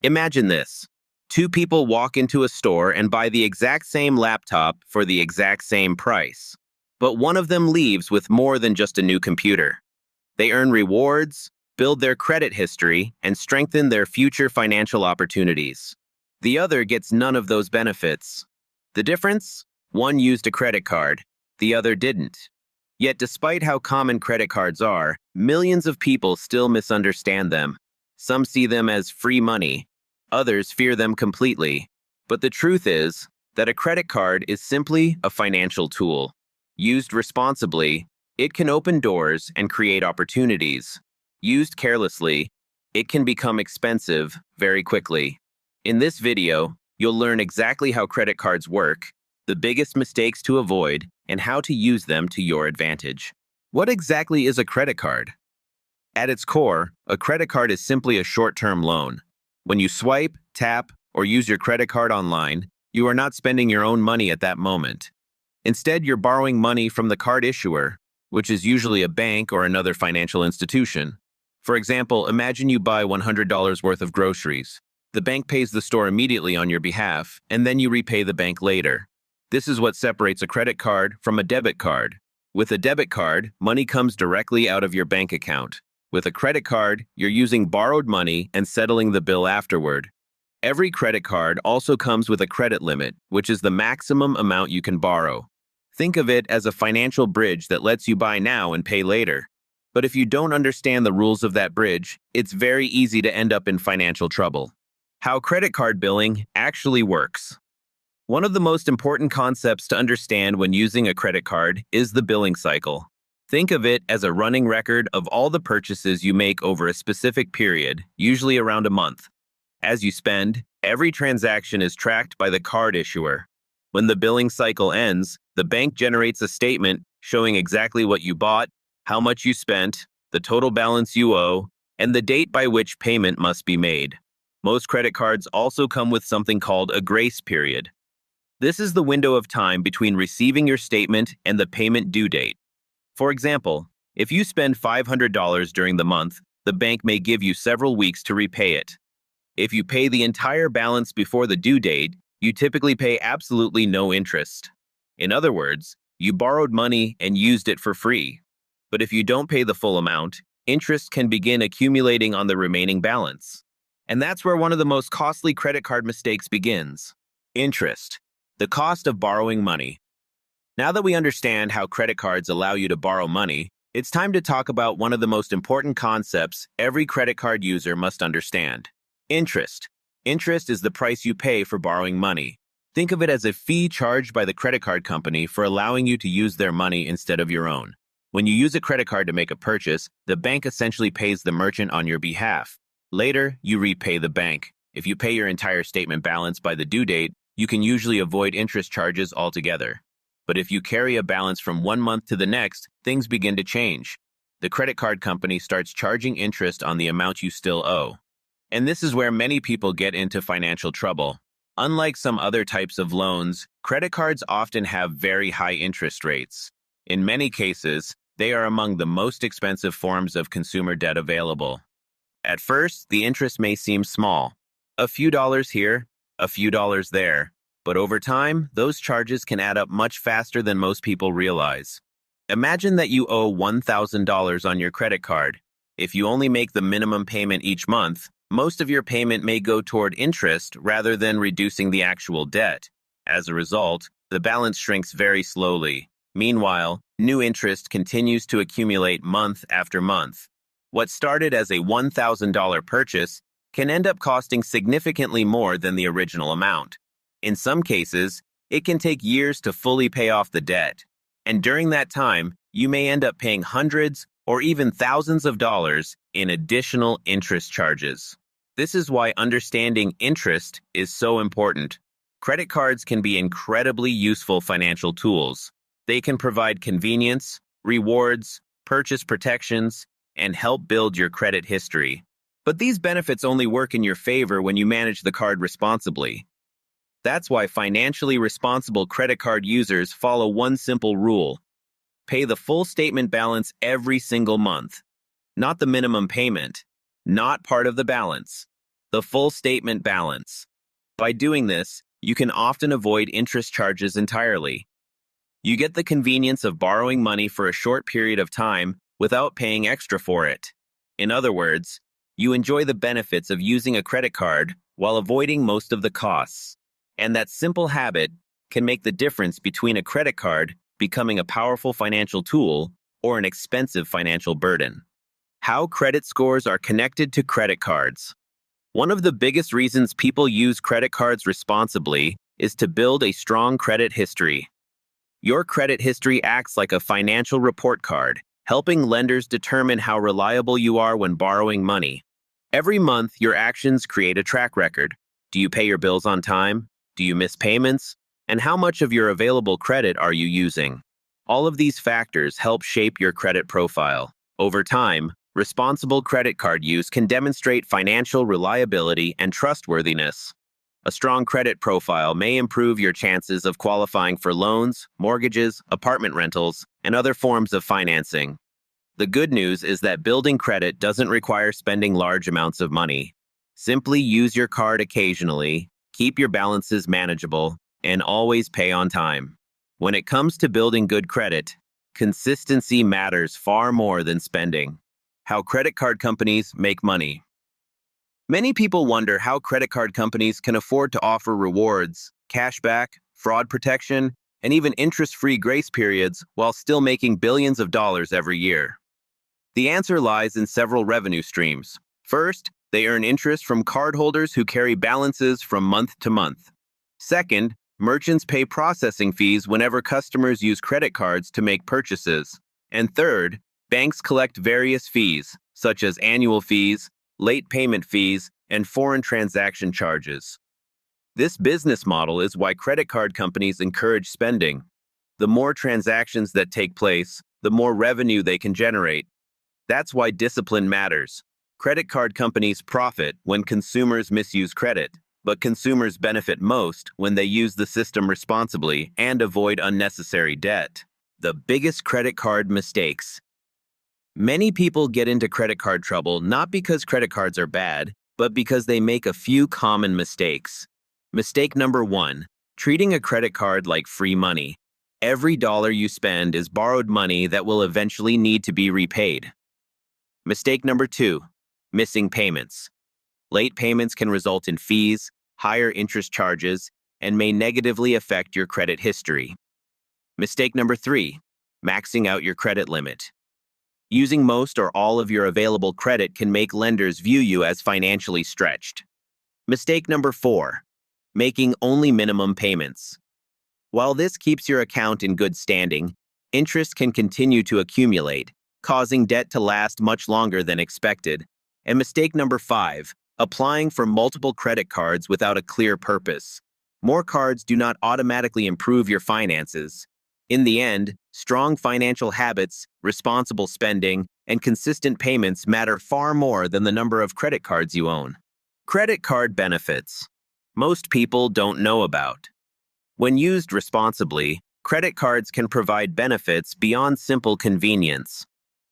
Imagine this. Two people walk into a store and buy the exact same laptop for the exact same price. But one of them leaves with more than just a new computer. They earn rewards, build their credit history, and strengthen their future financial opportunities. The other gets none of those benefits. The difference? One used a credit card, the other didn't. Yet despite how common credit cards are, millions of people still misunderstand them. Some see them as free money, others fear them completely. But the truth is that a credit card is simply a financial tool. Used responsibly, it can open doors and create opportunities. Used carelessly, it can become expensive very quickly. In this video, you'll learn exactly how credit cards work, the biggest mistakes to avoid, and how to use them to your advantage. What exactly is a credit card? At its core, a credit card is simply a short-term loan. When you swipe, tap, or use your credit card online, you are not spending your own money at that moment. Instead, you're borrowing money from the card issuer, which is usually a bank or another financial institution. For example, imagine you buy $100 worth of groceries. The bank pays the store immediately on your behalf, and then you repay the bank later. This is what separates a credit card from a debit card. With a debit card, money comes directly out of your bank account. With a credit card, you're using borrowed money and settling the bill afterward. Every credit card also comes with a credit limit, which is the maximum amount you can borrow. Think of it as a financial bridge that lets you buy now and pay later. But if you don't understand the rules of that bridge, it's very easy to end up in financial trouble. How credit card billing actually works. One of the most important concepts to understand when using a credit card is the billing cycle. Think of it as a running record of all the purchases you make over a specific period, usually around a month. As you spend, every transaction is tracked by the card issuer. When the billing cycle ends, the bank generates a statement showing exactly what you bought, how much you spent, the total balance you owe, and the date by which payment must be made. Most credit cards also come with something called a grace period. This is the window of time between receiving your statement and the payment due date. For example, if you spend $500 during the month, the bank may give you several weeks to repay it. If you pay the entire balance before the due date, you typically pay absolutely no interest. In other words, you borrowed money and used it for free. But if you don't pay the full amount, interest can begin accumulating on the remaining balance. And that's where one of the most costly credit card mistakes begins. Interest, the cost of borrowing money. Now that we understand how credit cards allow you to borrow money, it's time to talk about one of the most important concepts every credit card user must understand. Interest. Interest is the price you pay for borrowing money. Think of it as a fee charged by the credit card company for allowing you to use their money instead of your own. When you use a credit card to make a purchase, the bank essentially pays the merchant on your behalf. Later, you repay the bank. If you pay your entire statement balance by the due date, you can usually avoid interest charges altogether. But if you carry a balance from one month to the next, things begin to change. The credit card company starts charging interest on the amount you still owe. And this is where many people get into financial trouble. Unlike some other types of loans, credit cards often have very high interest rates. In many cases, they are among the most expensive forms of consumer debt available. At first, the interest may seem small. A few dollars here, a few dollars there. But over time, those charges can add up much faster than most people realize. Imagine that you owe $1,000 on your credit card. If you only make the minimum payment each month, most of your payment may go toward interest rather than reducing the actual debt. As a result, the balance shrinks very slowly. Meanwhile, new interest continues to accumulate month after month. What started as a $1,000 purchase can end up costing significantly more than the original amount. In some cases, it can take years to fully pay off the debt. And during that time, you may end up paying hundreds or even thousands of dollars in additional interest charges. This is why understanding interest is so important. Credit cards can be incredibly useful financial tools. They can provide convenience, rewards, purchase protections, and help build your credit history. But these benefits only work in your favor when you manage the card responsibly. That's why financially responsible credit card users follow one simple rule. Pay the full statement balance every single month. Not the minimum payment. Not part of the balance. the full statement balance. By doing this, you can often avoid interest charges entirely. You get the convenience of borrowing money for a short period of time without paying extra for it. In other words, you enjoy the benefits of using a credit card while avoiding most of the costs. And that simple habit can make the difference between a credit card becoming a powerful financial tool or an expensive financial burden. How credit scores are connected to credit cards. One of the biggest reasons people use credit cards responsibly is to build a strong credit history. Your credit history acts like a financial report card, helping lenders determine how reliable you are when borrowing money. Every month, your actions create a track record. Do you pay your bills on time? Do you miss payments? And how much of your available credit are you using? All of these factors help shape your credit profile. Over time, responsible credit card use can demonstrate financial reliability and trustworthiness. A strong credit profile may improve your chances of qualifying for loans, mortgages, apartment rentals, and other forms of financing. The good news is that building credit doesn't require spending large amounts of money. Simply use your card occasionally, keep your balances manageable, and always pay on time. When it comes to building good credit, consistency matters far more than spending. How credit card companies make money. Many people wonder how credit card companies can afford to offer rewards, cashback, fraud protection, and even interest-free grace periods while still making billions of dollars every year. The answer lies in several revenue streams. First, they earn interest from cardholders who carry balances from month to month. Second, merchants pay processing fees whenever customers use credit cards to make purchases. And third, banks collect various fees, such as annual fees, late payment fees, and foreign transaction charges. This business model is why credit card companies encourage spending. The more transactions that take place, the more revenue they can generate. That's why discipline matters. Credit card companies profit when consumers misuse credit, but consumers benefit most when they use the system responsibly and avoid unnecessary debt. The biggest credit card mistakes. Many people get into credit card trouble not because credit cards are bad, but because they make a few common mistakes. Mistake number 1, treating a credit card like free money. Every dollar you spend is borrowed money that will eventually need to be repaid. Mistake number 2, missing payments. Late payments can result in fees, higher interest charges, and may negatively affect your credit history. Mistake number 3, maxing out your credit limit. Using most or all of your available credit can make lenders view you as financially stretched. Mistake number 4, making only minimum payments. While this keeps your account in good standing, interest can continue to accumulate, causing debt to last much longer than expected. And mistake number 5, applying for multiple credit cards without a clear purpose. More cards do not automatically improve your finances. In the end, strong financial habits, responsible spending, and consistent payments matter far more than the number of credit cards you own. Credit card benefits. Most people don't know about. When used responsibly, credit cards can provide benefits beyond simple convenience.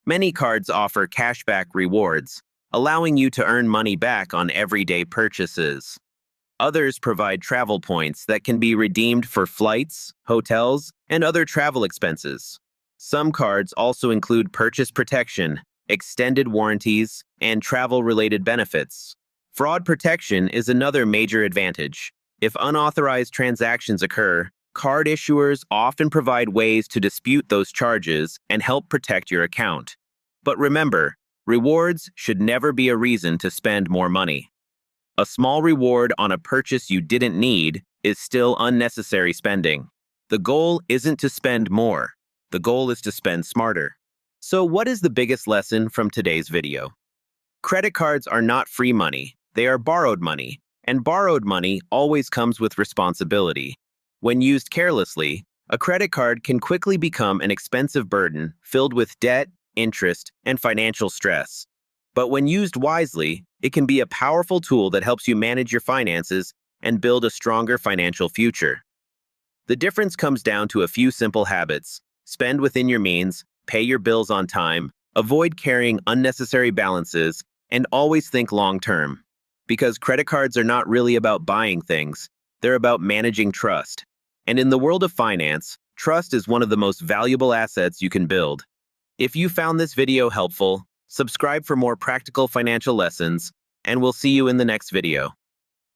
Many cards offer cashback rewards, allowing you to earn money back on everyday purchases. Others provide travel points that can be redeemed for flights, hotels, and other travel expenses. Some cards also include purchase protection, extended warranties, and travel-related benefits. Fraud protection is another major advantage. If unauthorized transactions occur, card issuers often provide ways to dispute those charges and help protect your account. But remember, rewards should never be a reason to spend more money. A small reward on a purchase you didn't need is still unnecessary spending. The goal isn't to spend more. The goal is to spend smarter. So what is the biggest lesson from today's video? Credit cards are not free money. They are borrowed money, and borrowed money always comes with responsibility. When used carelessly, a credit card can quickly become an expensive burden filled with debt, interest, and financial stress. But when used wisely, it can be a powerful tool that helps you manage your finances and build a stronger financial future. The difference comes down to a few simple habits. Spend within your means, pay your bills on time, avoid carrying unnecessary balances, and always think long-term. Because credit cards are not really about buying things, they're about managing trust. And in the world of finance, trust is one of the most valuable assets you can build. If you found this video helpful, subscribe for more practical financial lessons, and we'll see you in the next video.